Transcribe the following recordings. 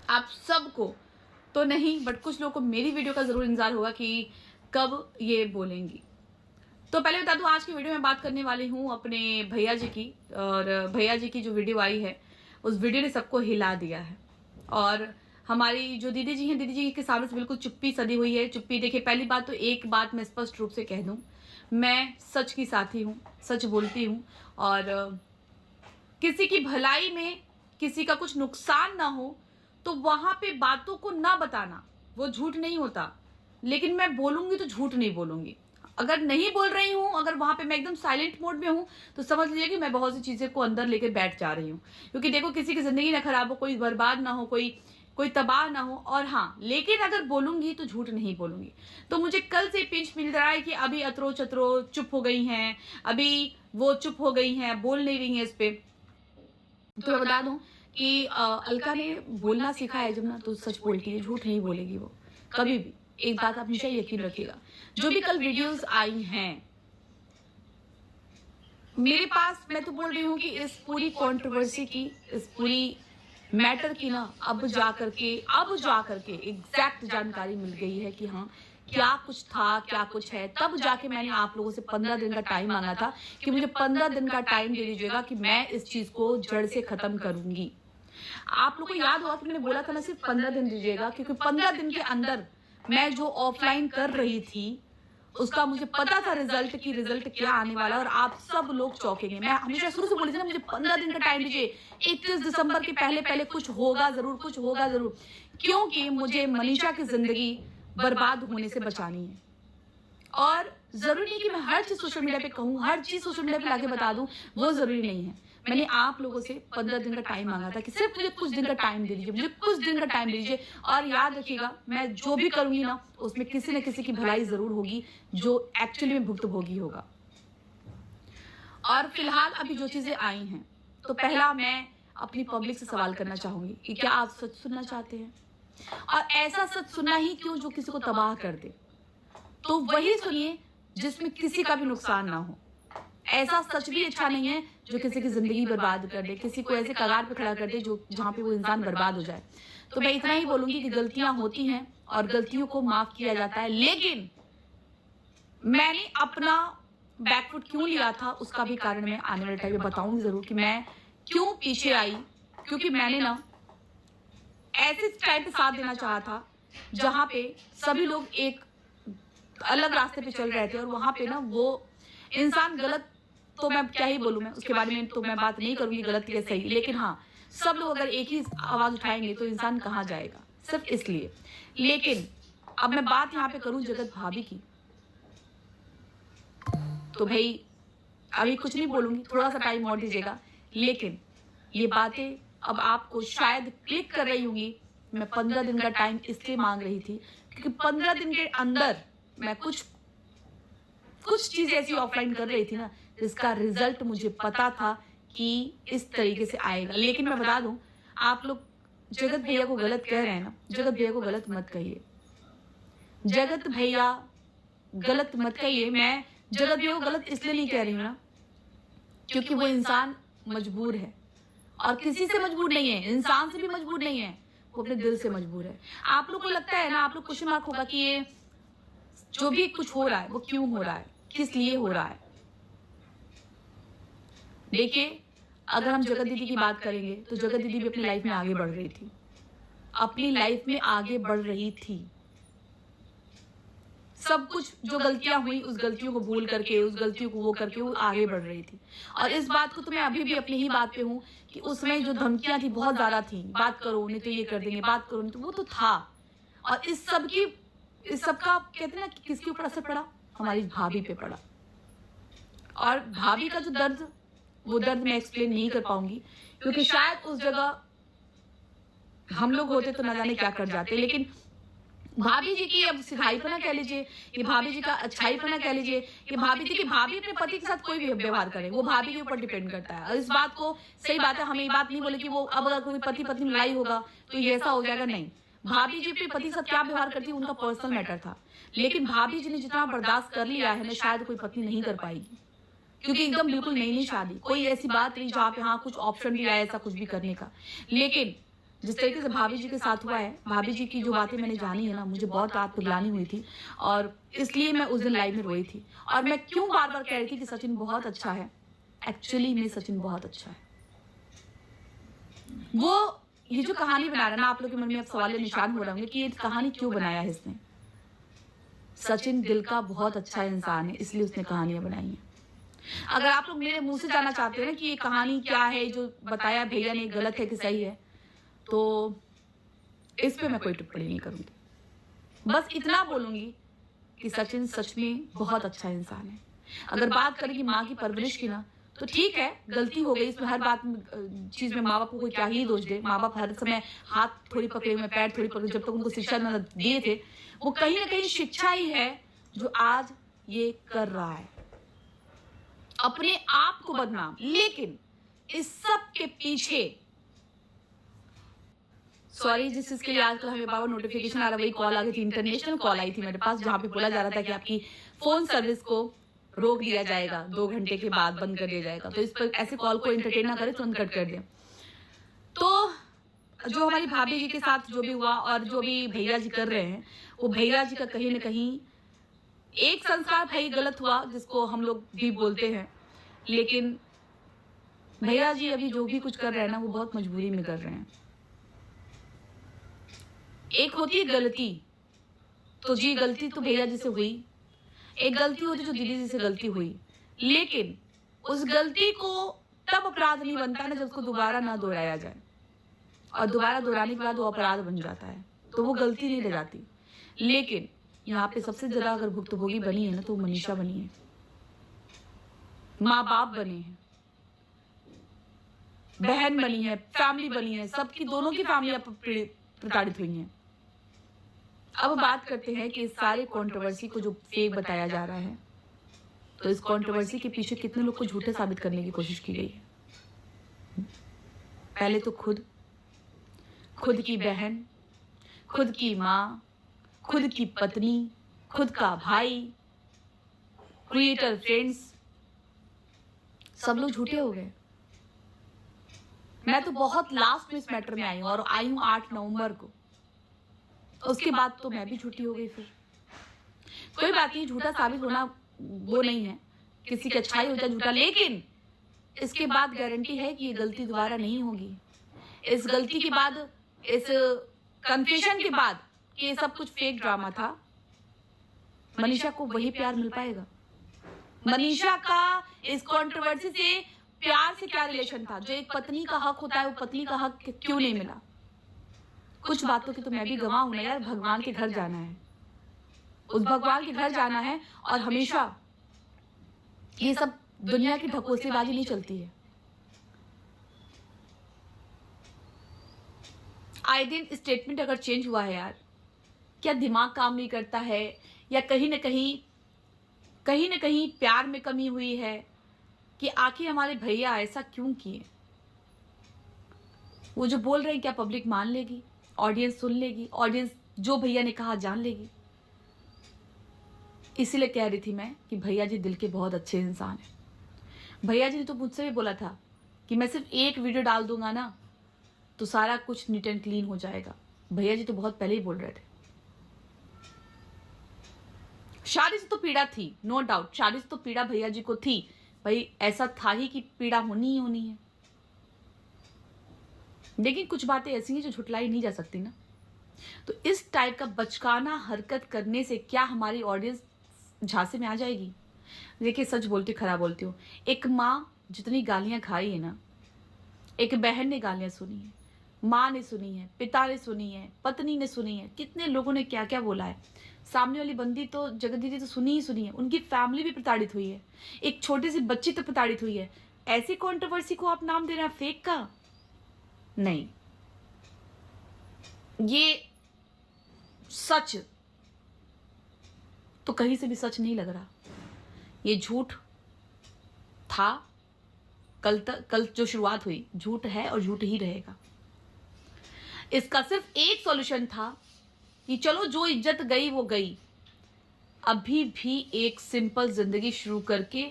आप सबको तो नहीं, बट कुछ लोगों को मेरी वीडियो का जरूर इंतजार होगा कि कब ये बोलेंगी। तो पहले बता दूं, आज की वीडियो में बात करने वाली हूँ अपने भैया जी की। और भैया जी की जो वीडियो आई है, उस वीडियो ने सबको हिला दिया है। और हमारी जो दीदी जी हैं, दीदी जी के सामने से बिल्कुल चुप्पी सदी हुई है। चुप्पी देखिए, पहली बात तो एक बात मैं स्पष्ट रूप से कह दूं, मैं सच की साथी हूँ, सच बोलती हूँ। और किसी की भलाई में किसी का कुछ नुकसान ना हो तो वहां पे बातों को ना बताना वो झूठ नहीं होता। लेकिन मैं बोलूंगी तो झूठ नहीं बोलूंगी। अगर नहीं बोल रही हूं, अगर वहां पे मैं एकदम साइलेंट मोड में हूं, तो समझ लीजिए कि मैं बहुत सी चीजें को अंदर लेके बैठ जा रही हूं। क्योंकि देखो, किसी की जिंदगी ना खराब हो, कोई बर्बाद ना हो, कोई तबाह ना हो। और हाँ, लेकिन अगर बोलूंगी तो झूठ नहीं बोलूंगी। तो मुझे कल से पिंच मिल रहा है कि अभी अतरो चतरो चुप हो गई हैं, अभी वो चुप हो गई हैं, बोल नहीं रही हैं इस पे। तो मैं बता दूं कि अलका ने बोलना सीखा है जब ना, तो सच बोलती है, झूठ नहीं बोलेगी वो कभी भी। एक बात आप हमेशा यकीन रखिएगा, जो भी कल वीडियोस आई हैं मेरे पास, मैं तो बोल रही हूँ कि इस पूरी कंट्रोवर्सी की, इस पूरी मैटर की ना, अब जाकर के एग्जैक्ट जानकारी मिल गई है कि हाँ, क्या कुछ था, क्या कुछ है। तब जाके मैंने आप लोगों से 15 दिन का टाइम मांगा था कि मुझे 15 दिन का टाइम दे दीजिएगा कि मैं इस चीज को जड़ से खत्म करूंगी। आप लोग को याद होगा कि मैंने बोला था ना, सिर्फ 15 दिन दीजिएगा, क्योंकि 15 दिन के अंदर मैं जो ऑफलाइन कर रही थी उसका मुझे पता था रिजल्ट की, रिजल्ट क्या आने वाला, और आप सब लोग चौंकेंगे। मैं हमेशा शुरू से बोली थी ना, मुझे 15 दिन का टाइम दीजिए, 31 दिसंबर के पहले पहले कुछ होगा जरूर, कुछ होगा जरूर। क्योंकि मुझे मनीषा की जिंदगी बर्बाद होने से बचानी है। और जरूरी नहीं कि मैं हर चीज सोशल मीडिया पे कहूँ, हर चीज सोशल मीडिया पे लाके बता दूं, वो जरूरी नहीं है। मैंने आप लोगों से 15 दिन का टाइम मांगा था कि सिर्फ मुझे कुछ दिन का टाइम दे दीजिए, मुझे कुछ दिन का टाइम दे दीजिए। और याद रखिएगा, मैं जो भी करूंगी ना, उसमें किसी न किसी की भलाई जरूर होगी, जो एक्चुअली में भुक्तभोगी होगा। और फिलहाल अभी जो चीजें आई हैं, तो पहला मैं अपनी पब्लिक से सवाल करना चाहूंगी कि क्या आप सच सुनना चाहते हैं? और ऐसा सच सुनना ही क्यों जो किसी को तबाह कर दे। तो वही सुनिए जिसमें किसी का भी नुकसान ना हो। ऐसा सच भी अच्छा नहीं है जो किसी की जिंदगी बर्बाद कर दे, किसी को ऐसे कगार पे खड़ा कर दे जो जहां पे वो इंसान बर्बाद हो जाए। तो मैं इतना ही बोलूंगी कि गलतियां होती हैं और गलतियों को माफ किया जाता है। लेकिन मैंने अपना बैकफुट क्यों लिया था, उसका भी कारण मैं आने वाले टाइम में बताऊंगी जरूर कि मैं क्यों पीछे आई। क्योंकि मैंने ना ऐसे टाइम पे साथ देना चाहा था जहां पे सभी लोग एक अलग रास्ते पे चल रहे थे, और वहां पे ना वो इंसान गलत, तो मैं क्या ही बोलूं, मैं उसके बारे में तो मैं बात नहीं करूंगी गलत या सही। लेकिन हाँ, सब लोग अगर एक ही आवाज उठाएंगे तो इंसान कहाँ जाएगा, सिर्फ इसलिए। लेकिन अब मैं बात यहाँ पे करूं जगत भाभी की, तो भाई अभी कुछ नहीं बोलूंगी, थोड़ा सा टाइम और दीजिएगा। लेकिन ये बातें अब आपको शायद क्लिक कर रही होंगी। मैं 15 दिन का टाइम इसलिए मांग रही थी क्योंकि 15 दिन के अंदर मैं कुछ चीजें ऐसी ऑफलाइन कर रही थी ना, जिसका रिजल्ट मुझे पता था कि इस तरीके से आएगा। लेकिन मैं बता दूं, आप लोग जगत भैया को गलत कह रहे हैं ना, जगत भैया को गलत मत कहिए, जगत भैया गलत मत कहिए। मैं जगत भैया को गलत इसलिए नहीं कह रही हूं ना, क्योंकि वो इंसान मजबूर है, और किसी से मजबूर नहीं है, इंसान से भी मजबूर नहीं है, वो अपने दिल से मजबूर है। आप लोग को लगता है ना, आप लोग क्वेश्चन मार्क होगा कि ये जो भी कुछ हो रहा है वो क्यों हो रहा है, किस लिए हो रहा है। देखिए, अगर हम जगत दीदी की बात करेंगे तो जगत दीदी भी अपनी लाइफ में आगे बढ़ रही थी, अपनी लाइफ में आगे बढ़ रही थी। सब कुछ जो गलतियां हुई, उस गलतियों को भूल करके, उस गलतियों को वो करके वो आगे बढ़ रही थी। और इस बात को तो मैं अभी भी अपनी ही बात पे हूँ कि उसमें जो धमकियां थी बहुत ज्यादा थी, बात करो नहीं तो ये कर देंगे, बात करो नहीं तो, वो तो था। और इस सब का कहते हैं ना कि किसके ऊपर असर पड़ा, हमारी भाभी पे पड़ा। और भाभी का जो दर्द, वो दर्द मैं एक्सप्लेन नहीं कर पाऊंगी, क्योंकि शायद उस जगह हम लोग होते तो न जाने क्या कर जाते। लेकिन भाभी जी की अब सिधाईपना कह लीजिए, ये भाभी जी का अच्छाईपना कह लीजिए, ये भाभी जी की, भाभी अपने पति के साथ कोई भी व्यवहार करे वो भाभी के ऊपर डिपेंड करता है। और इस बात को, सही बात है, हमें ये बात नहीं बोले कि वो अब अगर कोई पति पत्नी लड़ाई होगा तो ये ऐसा हो जाएगा, नहीं। भाभी जी अपने पति के साथ क्या व्यवहार करती है उनका पर्सनल मैटर था। लेकिन भाभी जी ने जितना बर्दाश्त कर लिया है ना, शायद कोई पत्नी नहीं कर पाएगी, क्योंकि एकदम बिल्कुल नई नई शादी, कोई ऐसी बात नहीं जहाँ पे हाँ कुछ ऑप्शन भी आया ऐसा कुछ भी करने का। लेकिन जिस तरीके से भाभी जी के साथ हुआ है, भाभी जी की जो बातें मैंने जानी है ना, मुझे बहुत रात पिघलानी हुई थी और इसलिए मैं उस दिन लाइव में रोई थी। और मैं क्यों बार बार कह रही थी कि सचिन बहुत अच्छा है, एक्चुअली में सचिन बहुत अच्छा है। वो ये जो कहानी बना रहा ना, आप लोग के मन में अब सवाल निशान हो रहे होंगे कि ये कहानी क्यों बनाया है इसने। सचिन दिल का बहुत अच्छा इंसान है, इसलिए उसने कहानियां बनाई हैं। अगर आप लोग मेरे मुंह से जानना चाहते हो ना कि ये कहानी क्या है, जो बताया भैया ने गलत है कि सही है, तो इस पे मैं कोई टिप्पणी नहीं करूंगी। बस इतना बोलूंगी कि सचिन सच में बहुत अच्छा इंसान है। अगर बात करें कि माँ की परवरिश की ना, तो ठीक है, गलती हो गई, इसमें हर बात चीज में माँ बाप को कोई क्या ही दोष दे। माँ बाप हर समय हाथ थोड़ी पकड़े हुए, पैर थोड़ी पकड़े, जब तक उनको शिक्षा न दिए थे, वो कहीं ना कहीं शिक्षा ही है जो आज ये कर रहा है, अपने आप को बदनाम। लेकिन इस सब के पीछे, सॉरी जिस चीज के लिए आजकल हमें बाबा नोटिफिकेशन आ रहा, वही कॉल आ गई थी, इंटरनेशनल कॉल आई थी मेरे पास, जहां पे बोला जा रहा था कि आपकी फोन सर्विस को रोक दिया जाएगा, 2 घंटे के बाद बंद कर दिया जाएगा। तो इस पर ऐसे कॉल को एंटरटेन ना करें, तुरंत कट कर दें। तो जो हमारी भाभी जी के साथ जो भी हुआ और जो भी भैया जी कर रहे हैं, वो भैया जी का कहीं ना कहीं एक संस्कार भाई गलत हुआ, जिसको हम लोग भी बोलते हैं। लेकिन भैया जी अभी जो भी कुछ कर रहे हैं ना, वो बहुत मजबूरी में कर रहे हैं। एक होती है गलती, तो जी गलती तो भैया जी से हुई, एक गलती होती जो दीदी जी से गलती हुई, लेकिन उस गलती को तब अपराध नहीं बनता ना जब उसको दोबारा ना दोहराया जाए, और दोबारा दोहराने के बाद वो अपराध बन जाता है, तो वो गलती नहीं रह जाती। लेकिन यहाँ पे सबसे ज्यादा अगर भुक्तभोगी बनी है ना, तो मनीषा बनी है, माँ बाप बने हैं, बहन बनी है, फैमिली बनी है, सबकी, दोनों की फैमिली प्रताड़ित हुई हैं। अब बात करते हैं कि इस सारे कंट्रोवर्सी को जो फेक बताया जा रहा है, तो इस कंट्रोवर्सी के पीछे कितने लोग को झूठे साबित करने की कोशिश की गई है। पहले तो खुद की बहन, खुद की माँ, खुद की पत्नी, खुद का भाई, क्रिएटर फ्रेंड्स, सब लोग झूठे हो गए। मैं तो बहुत लास्ट में इस मैटर में आई हूं, और आई हूं 8 नवंबर को। उसके बाद तो मैं भी झूठी हो गई। फिर कोई बात नहीं, झूठा साबित होना वो नहीं है, किसी की अच्छाई हो जाए झूठा, लेकिन इसके बाद गारंटी है कि ये गलती दोबारा नहीं होगी। इस गलती के बाद, इस कन्फेशन के बाद कि ये सब कुछ फेक ड्रामा था, मनीषा को वही प्यार मिल पाएगा। मनीषा का इस कंट्रोवर्सी से प्यार से क्या रिलेशन था? जो एक पत्नी का हक होता है, वो पत्नी का हक क्यों नहीं मिला? कुछ बातों की तो मैं भी गवाह हूं ना यार। भगवान के घर जाना है, उस भगवान के घर जाना है, और हमेशा ये सब दुनिया की ढकोसलेबाजी नहीं चलती है। आए दिन स्टेटमेंट अगर चेंज हुआ है यार, क्या दिमाग काम नहीं करता है, या कहीं ना कहीं प्यार में कमी हुई है कि आखिर हमारे भैया ऐसा क्यों किए? वो जो बोल रहे हैं क्या पब्लिक मान लेगी? ऑडियंस सुन लेगी? ऑडियंस जो भैया ने कहा जान लेगी? इसीलिए कह रही थी मैं कि भैया जी दिल के बहुत अच्छे इंसान हैं। भैया जी ने तो मुझसे भी बोला था कि मैं सिर्फ एक वीडियो डाल दूंगा ना तो सारा कुछ नीट एंड क्लीन हो जाएगा। भैया जी तो बहुत पहले ही बोल रहे थे। शादी से तो पीड़ा थी, नो डाउट, शादी से तो पीड़ा भैया जी को थी भाई, ऐसा था ही कि पीड़ा होनी ही होनी है। लेकिन कुछ बातें ऐसी हैं जो झुटलाई नहीं जा सकती ना। तो इस टाइप का बचकाना हरकत करने से क्या हमारी ऑडियंस झांसे में आ जाएगी? देखिए सच बोलती खराब बोलती हूँ, एक माँ जितनी गालियां खाई है ना, एक बहन ने गालियां सुनी है, माँ ने सुनी है, पिता ने सुनी है, पत्नी ने सुनी है, कितने लोगों ने क्या क्या बोला है। सामने वाली बंदी तो, जगत दीदी तो सुनी ही सुनी है, उनकी फैमिली भी प्रताड़ित हुई है, एक छोटी सी बच्ची तो प्रताड़ित हुई है। ऐसी कंट्रोवर्सी को आप नाम दे रहे हैं फेक का? नहीं, ये सच तो कहीं से भी सच नहीं लग रहा। ये झूठ था, कल जो शुरुआत हुई झूठ है और झूठ ही रहेगा। इसका सिर्फ एक सॉल्यूशन था कि चलो जो इज्जत गई वो गई, अभी भी एक सिंपल जिंदगी शुरू करके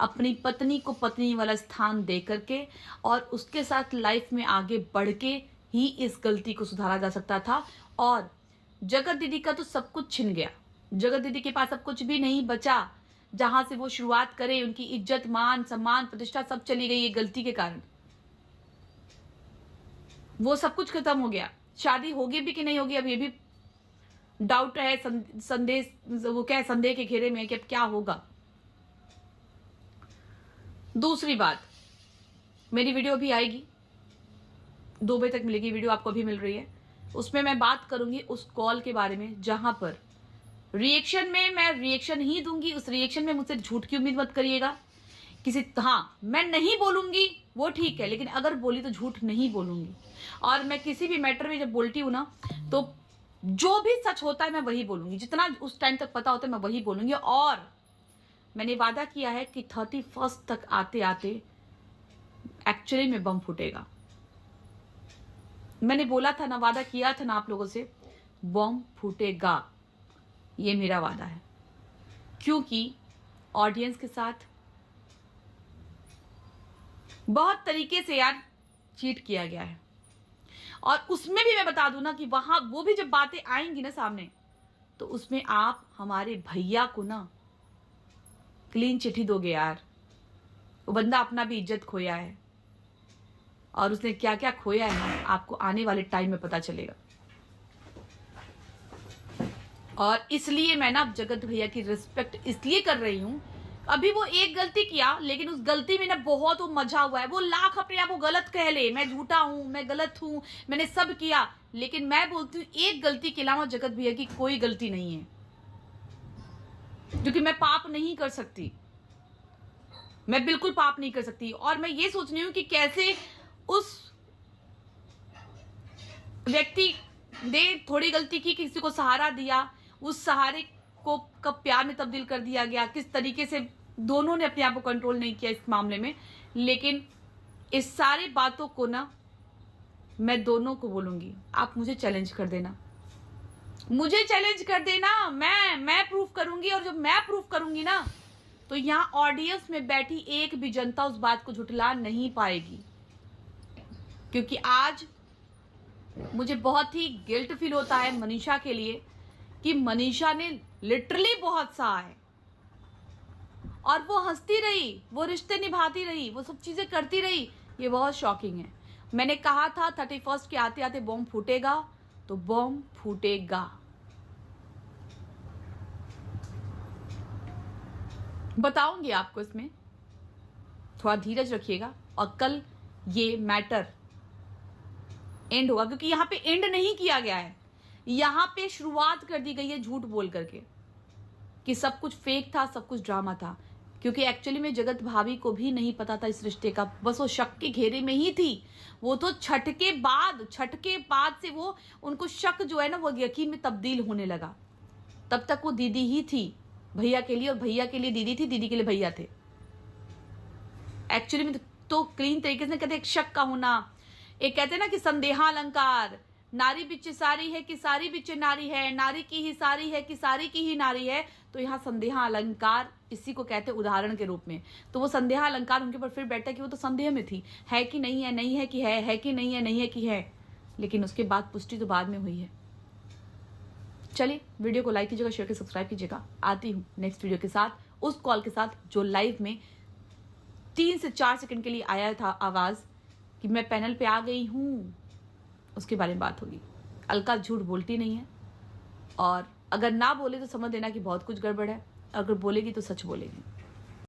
अपनी पत्नी को पत्नी वाला स्थान दे करके और उसके साथ लाइफ में आगे बढ़ के ही इस गलती को सुधारा जा सकता था। और जगत दीदी का तो सब कुछ छिन गया, जगत दीदी के पास अब कुछ भी नहीं बचा। जहां से वो शुरुआत करे, उनकी इज्जत, मान, सम्मान, प्रतिष्ठा सब चली गई ये गलती के कारण। वो सब कुछ खत्म हो गया। शादी होगी भी कि नहीं होगी अब ये भी डाउट है, संदेह के घेरे में कि अब क्या होगा। दूसरी बात, मेरी वीडियो भी आएगी, 2 बजे तक मिलेगी वीडियो, आपको भी मिल रही है। उसमें मैं बात करूंगी उस कॉल के बारे में जहां पर रिएक्शन में मैं रिएक्शन ही दूंगी। उस रिएक्शन में मुझसे झूठ की उम्मीद मत करिएगा। हाँ, मैं नहीं बोलूंगी वो ठीक है, लेकिन अगर बोली तो झूठ नहीं बोलूंगी। और मैं किसी भी मैटर में जब बोलती हूँ ना, तो जो भी सच होता है मैं वही बोलूंगी, जितना उस टाइम तक पता होता है मैं वही बोलूंगी। और मैंने वादा किया है कि 31 तक आते आते एक्चुअली में बम फूटेगा। मैंने बोला था ना, वादा किया था ना आप लोगों से, बम फूटेगा, ये मेरा वादा है। क्योंकि ऑडियंस के साथ बहुत तरीके से यार चीट किया गया है। और उसमें भी मैं बता दूं ना कि वहां वो भी जब बातें आएंगी ना सामने, तो उसमें आप हमारे भैया को ना क्लीन चिट्ठी दोगे यार। वो बंदा अपना भी इज्जत खोया है, और उसने क्या क्या खोया है ना, आपको आने वाले टाइम में पता चलेगा। और इसलिए मैं ना जगत भैया की रिस्पेक्ट इसलिए कर रही हूं। अभी वो एक गलती किया, लेकिन उस गलती में ना बहुत वो मजा हुआ है। वो लाख अपने आप को गलत कह ले, मैं झूठा हूं, मैं गलत हूं, मैंने सब किया, लेकिन मैं बोलती हूँ एक गलती के अलावा जगत भैया की कोई गलती नहीं है। क्योंकि मैं पाप नहीं कर सकती, मैं बिल्कुल पाप नहीं कर सकती। और मैं ये सोच रही हूँ कि कैसे उस व्यक्ति ने थोड़ी गलती की, किसी को सहारा दिया, उस सहारे को कब प्यार में तब्दील कर दिया गया, किस तरीके से दोनों ने अपने आप को कंट्रोल नहीं किया इस मामले में। लेकिन इस सारी बातों को ना मैं दोनों को बोलूंगी, आप मुझे चैलेंज कर देना, मुझे चैलेंज कर देना, मैं प्रूफ करूंगी। और जब मैं प्रूफ करूंगी ना, तो यहाँ ऑडियंस में बैठी एक भी जनता उस बात को झुठला नहीं पाएगी। क्योंकि आज मुझे बहुत ही गिल्ट फील होता है मनीषा के लिए, कि मनीषा ने लिटरली बहुत सहा है, और वो हंसती रही, वो रिश्ते निभाती रही, वो सब चीजें करती रही। ये बहुत शॉकिंग है। मैंने कहा था 31 के आते आते बॉम्ब फूटेगा, तो बॉम्ब फूटेगा। बताऊंगी आपको, इसमें थोड़ा धीरज रखिएगा। और कल ये मैटर एंड होगा, क्योंकि यहां पे एंड नहीं किया गया है, यहां पे शुरुआत कर दी गई है झूठ बोल करके कि सब कुछ फेक था, सब कुछ ड्रामा था। क्योंकि एक्चुअली में जगत भाभी को भी नहीं पता था इस रिश्ते का, बस वो शक के घेरे में ही थी। वो तो छठ के बाद से वो उनको शक जो है ना वो यकीन में तब्दील होने लगा। तब तक वो दीदी ही थी भैया के लिए, और भैया के लिए दीदी थी, दीदी के लिए भैया थे। एक्चुअली में तो क्लीन तरीके से कहते एक शक का होना, एक कहते हैं ना कि संदेहालंकार, नारी बिच्चे सारी है कि सारी बिच्चे नारी है, नारी की ही सारी है कि सारी की ही नारी है। तो यहाँ संदेहा अलंकार इसी को कहते हैं उदाहरण के रूप में। तो वो संदेहा अलंकार उनके ऊपर फिर बैठता है कि वो तो संदेह में थी, है कि नहीं है, नहीं है कि है कि नहीं है, नहीं है कि है। लेकिन उसके बाद पुष्टि तो बाद में हुई है। चलिए, वीडियो को लाइक कीजिएगा, शेयर कीजिए, सब्सक्राइब कीजिएगा। आती हूँ नेक्स्ट वीडियो के साथ, उस कॉल के साथ जो लाइव में 3 से 4 सेकंड के लिए आया था आवाज कि मैं पैनल पे आ गई हूँ, उसके बारे में बात होगी। अलका झूठ बोलती नहीं है, और अगर ना बोले तो समझ देना कि बहुत कुछ गड़बड़ है, अगर बोलेगी तो सच बोलेगी।